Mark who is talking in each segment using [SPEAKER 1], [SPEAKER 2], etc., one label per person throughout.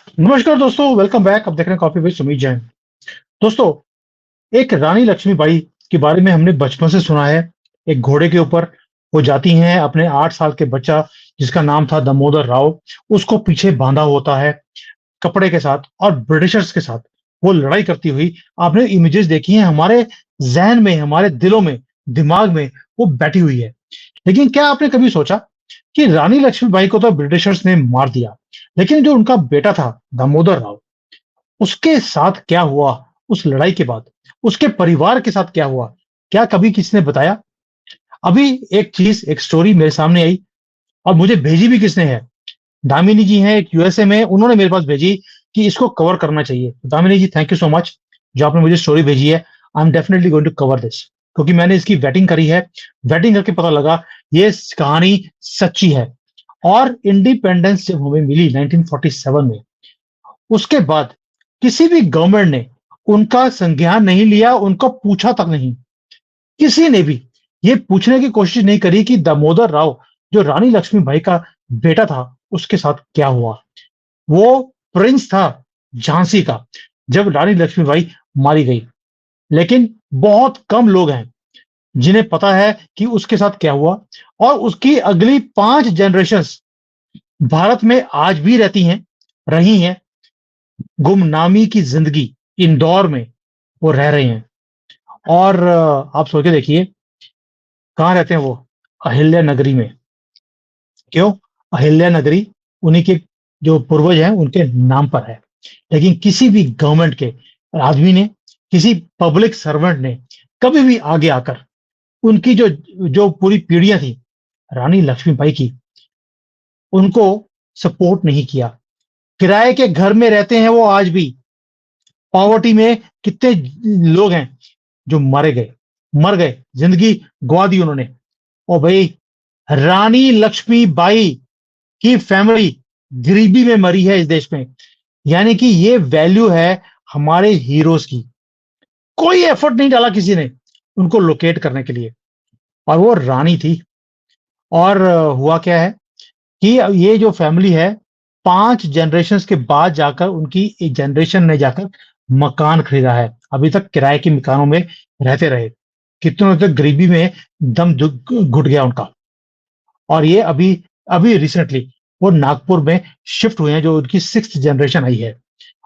[SPEAKER 1] नमस्कार दोस्तों, welcome back. अब देख रहे हैं कॉफी विद सुमीत जैन। दोस्तों, एक रानी लक्ष्मीबाई के बारे में हमने बचपन से सुना है। एक घोड़े के ऊपर वो जाती हैं, अपने 8 साल के बच्चा जिसका नाम था दामोदर राव, उसको पीछे बांधा होता है कपड़े के साथ, और ब्रिटिशर्स के साथ वो लड़ाई करती हुई आपने इमेजेस देखी हैं। हमारे जहन में, हमारे दिलों में, दिमाग में वो बैठी हुई है। लेकिन क्या आपने कभी सोचा कि रानी लक्ष्मीबाई को तो ब्रिटिशर्स ने मार दिया, लेकिन जो उनका बेटा था दामोदर राव, उसके साथ क्या हुआ उस लड़ाई के बाद? उसके परिवार के साथ क्या हुआ? क्या कभी किसी ने बताया? अभी एक चीज, एक स्टोरी मेरे सामने आई, और मुझे भेजी भी किसने है। दामिनी जी हैं, एक यूएसए में, उन्होंने मेरे पास भेजी कि इसको कवर करना चाहिए। Damini ji, thank you so much जो आपने मुझे स्टोरी भेजी है। I am definitely going to cover this, क्योंकि मैंने इसकी वेटिंग करी है। वेटिंग करके पता लगा ये कहानी सच्ची है। और इंडिपेंडेंस जब हमें मिली 1947 में, उसके बाद किसी भी गवर्नमेंट ने उनका संज्ञान नहीं लिया, उनको पूछा तक नहीं। किसी ने भी ये पूछने की कोशिश नहीं करी कि दामोदर राव, जो रानी लक्ष्मीबाई का बेटा था, उसके साथ क्या हुआ। वो प्रिंस था झांसी का जब रानी लक्ष्मीबाई मारी गई। लेकिन बहुत कम लोग हैं जिन्हें पता है कि उसके साथ क्या हुआ। और उसकी अगली 5 जनरेशंस भारत में आज भी रहती हैं, रही हैं। गुमनामी की जिंदगी इंदौर में वो रह रहे हैं। और आप सोच के देखिए, कहाँ रहते हैं वो? अहिल्या नगरी में। क्यों? अहिल्या नगरी उन्हीं के जो पूर्वज हैं उनके नाम पर है। लेकिन किसी भी गवर्नमेंट के आदमी ने, किसी पब्लिक सर्वेंट ने कभी भी आगे आकर उनकी जो जो पूरी पीढ़ियां थी रानी लक्ष्मीबाई की, उनको सपोर्ट नहीं किया। किराए के घर में रहते हैं वो आज भी। पॉवर्टी में कितने लोग हैं जो मारे गए, मर गए, जिंदगी गवा दी उन्होंने। ओ भाई, रानी लक्ष्मीबाई की फैमिली गरीबी में मरी है इस देश में। यानी कि ये वैल्यू है हमारे हीरोज की। कोई एफर्ट नहीं डाला किसी ने उनको लोकेट करने के लिए, और वो रानी थी। और हुआ क्या है कि ये जो फैमिली है, 5 जनरेशन के बाद जाकर उनकी एक जनरेशन ने जाकर मकान खरीदा है। अभी तक किराए के मकानों में रहते रहे। कितनों तक गरीबी में दम घुट गया उनका। और ये अभी अभी रिसेंटली वो नागपुर में शिफ्ट हुए हैं, जो उनकी 6th जनरेशन आई है।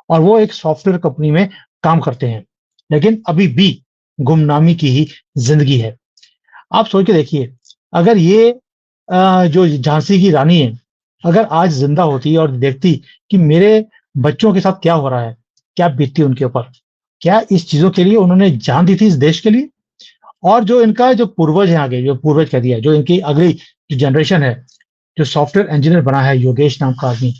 [SPEAKER 1] और वो एक सॉफ्टवेयर कंपनी में काम करते हैं। लेकिन अभी भी गुमनामी की ही जिंदगी है। आप सोच के देखिए, अगर ये जो झांसी की रानी है, अगर आज जिंदा होती और देखती कि मेरे बच्चों के साथ क्या हो रहा है, क्या बीतती उनके ऊपर। क्या इस चीजों के लिए उन्होंने जान दी थी इस देश के लिए? और जो इनका जो पूर्वज है, आगे जो पूर्वज कह दिया, जो इनकी अगली जो जनरेशन है, जो सॉफ्टवेयर इंजीनियर बना है योगेश नाम का आदमी,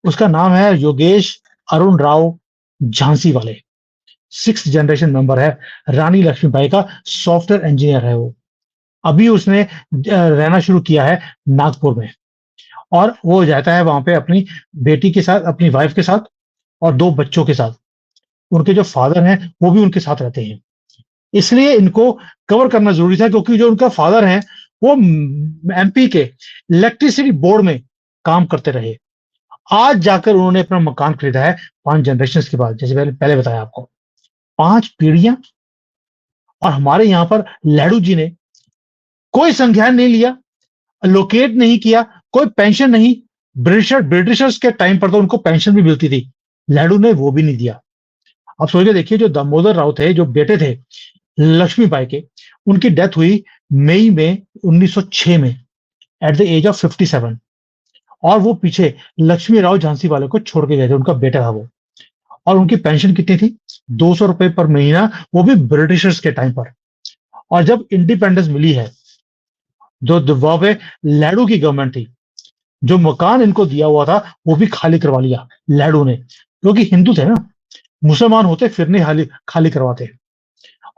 [SPEAKER 1] उसका नाम है योगेश अरुण राव झांसी वाले। 6th जनरेशन मेंबर है रानी लक्ष्मीबाई का। सॉफ्टवेयर इंजीनियर है वो। अभी उसने रहना शुरू किया है नागपुर में। और वो जाता है वहां पे अपनी बेटी के साथ, अपनी वाइफ के साथ, और 2 बच्चों के साथ। उनके जो फादर हैं वो भी उनके साथ रहते हैं। इसलिए इनको कवर करना जरूरी था, क्योंकि जो उनका फादर है वो एमपी के इलेक्ट्रिसिटी बोर्ड में काम करते रहे। आज जाकर उन्होंने अपना मकान खरीदा है 5 जनरेशन के बाद, जैसे पहले पहले बताया आपको। 5 पीढ़ियां। और हमारे यहाँ पर लाडू जी ने कोई संज्ञान नहीं लिया, लोकेट नहीं किया, कोई पेंशन नहीं। ब्रिटिशर्स के टाइम पर तो उनको पेंशन भी मिलती थी, लाडू ने वो भी नहीं दिया। अब सोच के देखिए, जो दामोदर राव थे, जो बेटे थे लक्ष्मीबाई के, उनकी डेथ हुई मई में 1906 में, एट द एज ऑफ 57। और वो पीछे लक्ष्मी राव झांसी वाले को छोड़ के गए थे, उनका बेटा था वो। और उनकी पेंशन कितनी थी? 200 रुपए पर महीना, वो भी ब्रिटिशर्स के टाइम पर। और जब इंडिपेंडेंस मिली है, जो वहां पे लाडू की गवर्नमेंट थी, जो मकान इनको दिया हुआ था वो भी खाली करवा लिया लाडू ने, क्योंकि हिंदू थे ना। मुसलमान होते फिर नहीं खाली खाली करवाते।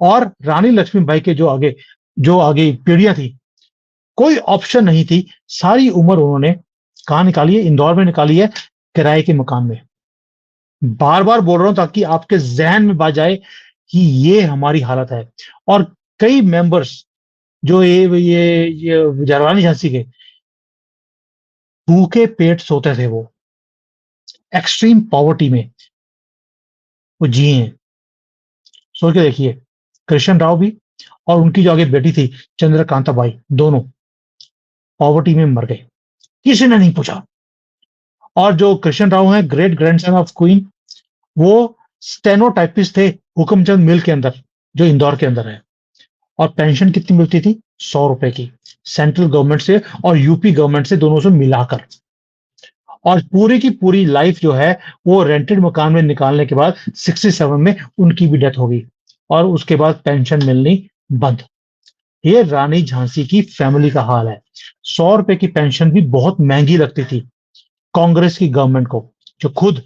[SPEAKER 1] और रानी लक्ष्मीबाई के जो आगे पीढ़ियां थी, कोई ऑप्शन नहीं थी। सारी उम्र उन्होंने कहाँ निकाली है? इंदौर में निकाली है, किराए के मकान में। बार बार बोल रहा हूं ताकि आपके जहन में बात जाए कि ये हमारी हालत है। और कई मेंबर्स जो ये जरवानी झांसी के, भूखे पेट सोते थे वो। एक्सट्रीम पॉवर्टी में वो जिए हैं। सोच के देखिए, कृष्ण राव भी और उनकी जो आगे बेटी थी चंद्रकांता बाई, दोनों पॉवर्टी में मर गए, किसी ने नहीं पूछा। और जो कृष्ण राव हैं, ग्रेट ग्रैंडसन ऑफ क्वीन, वो स्टेनोटाइपिस्ट थे हुक्मचंद मिल के अंदर, जो इंदौर के अंदर है। और पेंशन कितनी मिलती थी? 100 रुपए की, सेंट्रल गवर्नमेंट से और यूपी गवर्नमेंट से, दोनों से मिलाकर। और पूरी की पूरी लाइफ जो है वो रेंटेड मकान में निकालने के बाद 67 में उनकी भी डेथ हो गई और उसके बाद पेंशन मिलनी बंद। ये रानी झांसी की फैमिली का हाल है। 100 रुपए की पेंशन भी बहुत महंगी लगती थी कांग्रेस की गवर्नमेंट को, जो खुद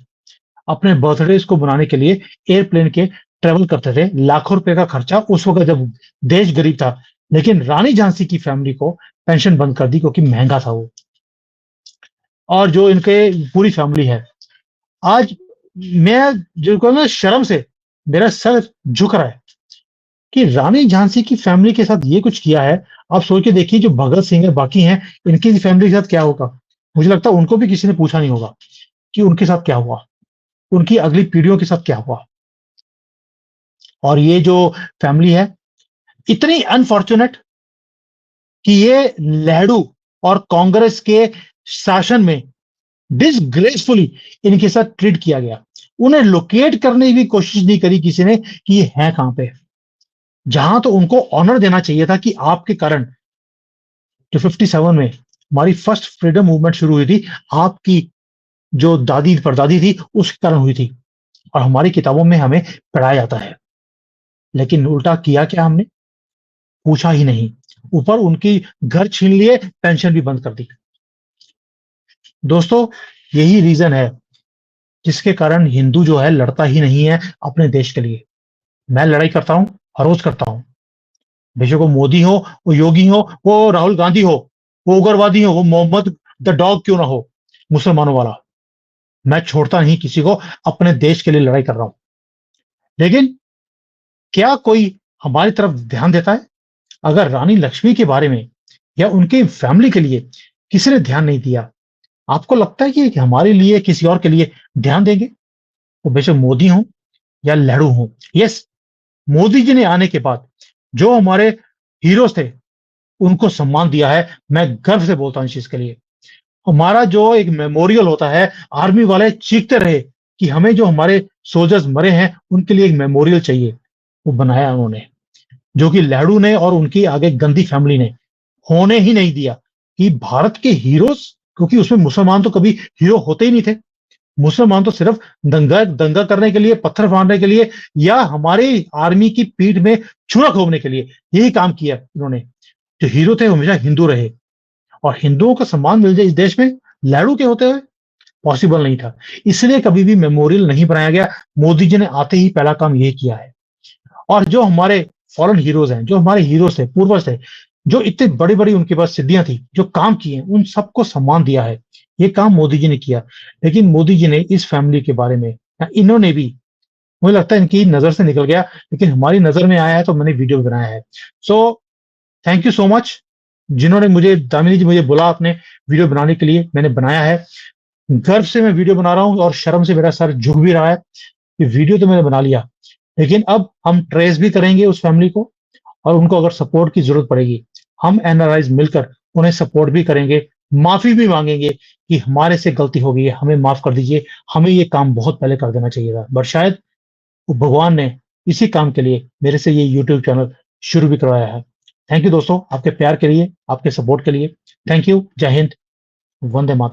[SPEAKER 1] अपने बर्थडे को बनाने के लिए एयरप्लेन के ट्रेवल करते थे, लाखों रुपए का खर्चा उस वक्त जब देश गरीब था। लेकिन रानी झांसी की फैमिली को पेंशन बंद कर दी क्योंकि महंगा था वो। और जो इनके पूरी फैमिली है, आज मैं जो कहूँ ना, शर्म से मेरा सर झुक रहा है कि रानी झांसी की फैमिली के साथ ये कुछ किया है। आप सोच के देखिए, जो भगत सिंह है, बाकी हैं, इनकी फैमिली के साथ क्या होगा। मुझे लगता है उनको भी किसी ने पूछा नहीं होगा कि उनके साथ क्या हुआ, उनकी अगली पीढ़ियों के साथ क्या हुआ। और ये जो फैमिली है, इतनी अनफॉर्चुनेट कि ये नेहरू और कांग्रेस के शासन में डिसग्रेसफुली इनके साथ ट्रीट किया गया। उन्हें लोकेट करने की भी कोशिश नहीं करी किसी ने कि ये है कहां पे। जहां तो उनको ऑनर देना चाहिए था कि आपके कारण जो 57 में हमारी फर्स्ट फ्रीडम मूवमेंट शुरू हुई थी, आपकी जो दादी परदादी थी उसके कारण हुई थी, और हमारी किताबों में हमें पढ़ाया जाता है। लेकिन उल्टा किया क्या हमने? पूछा ही नहीं, ऊपर उनकी घर छीन लिए, पेंशन भी बंद कर दी। दोस्तों, यही रीजन है जिसके कारण हिंदू जो है लड़ता ही नहीं है अपने देश के लिए। मैं लड़ाई करता हूं, हर रोज करता हूं। बेशक वो मोदी हो, वो योगी हो, वो राहुल गांधी हो, वो उग्रवादी हो, वो मोहम्मद द डॉग क्यों ना हो, मुसलमानों वाला, मैं छोड़ता नहीं किसी को। अपने देश के लिए लड़ाई कर रहा हूं। लेकिन क्या कोई हमारी तरफ ध्यान देता है? अगर रानी लक्ष्मी के बारे में या उनके फैमिली के लिए किसी ने ध्यान नहीं दिया, आपको लगता है कि हमारे लिए, किसी और के लिए ध्यान देंगे? वो बेशक मोदी हो या लहड़ू हो। यस, मोदी जी ने आने के बाद जो हमारे हीरोज थे उनको सम्मान दिया है। मैं गर्व से बोलता हूं इस चीज के लिए। हमारा जो एक मेमोरियल होता है, आर्मी वाले चीखते रहे कि हमें जो हमारे सोल्जर्स मरे हैं उनके लिए एक मेमोरियल चाहिए, वो बनाया उन्होंने, जो कि लहड़ू ने और उनकी आगे गंदी फैमिली ने होने ही नहीं दिया। कि भारत के हीरोज, क्योंकि उसमें मुसलमान तो कभी हीरो होते ही नहीं थे, मुसलमान तो सिर्फ दंगा दंगा करने के लिए, पत्थर मारने के लिए, या हमारी आर्मी की पीठ में छुरा घोंपने के लिए यही काम किया इन्होंने। जो हीरो थे वो हमेशा हिंदू रहे, और हिंदुओं का सम्मान मिल जाए इस देश में लहड़ू के होते हुए पॉसिबल नहीं था। इसलिए कभी भी मेमोरियल नहीं बनाया गया। मोदी जी ने आते ही पहला काम यही किया है। और जो हमारे फॉरेन हीरोज हैं, जो हमारे हीरोज थे, पूर्वज थे, जो इतनी बड़ी बड़ी उनके पास सिद्धियां थी, जो काम किए, उन सबको सम्मान दिया है। ये काम मोदी जी ने किया। लेकिन मोदी जी ने इस फैमिली के बारे में, या इन्होंने भी, मुझे लगता है इनकी नजर से निकल गया, लेकिन हमारी नजर में आया है तो मैंने वीडियो बनाया है। So thank you so much जिन्होंने मुझे, दामिनी जी मुझे बोला अपने वीडियो बनाने के लिए, मैंने बनाया है। गर्व से मैं वीडियो बना रहा हूँ और शर्म से मेरा सर झुक भी रहा है कि वीडियो तो मैंने बना लिया, लेकिन अब हम ट्रेस भी करेंगे उस फैमिली को, और उनको अगर सपोर्ट की जरूरत पड़ेगी, हम एनआरआईज मिलकर उन्हें सपोर्ट भी करेंगे, माफी भी मांगेंगे कि हमारे से गलती हो गई है, हमें माफ कर दीजिए, हमें ये काम बहुत पहले कर देना चाहिए था। बट शायद भगवान ने इसी काम के लिए मेरे से ये यूट्यूब चैनल शुरू भी करवाया है। थैंक यू दोस्तों, आपके प्यार के लिए, आपके सपोर्ट के लिए। Thank you. जय हिंद। वंदे मातरम।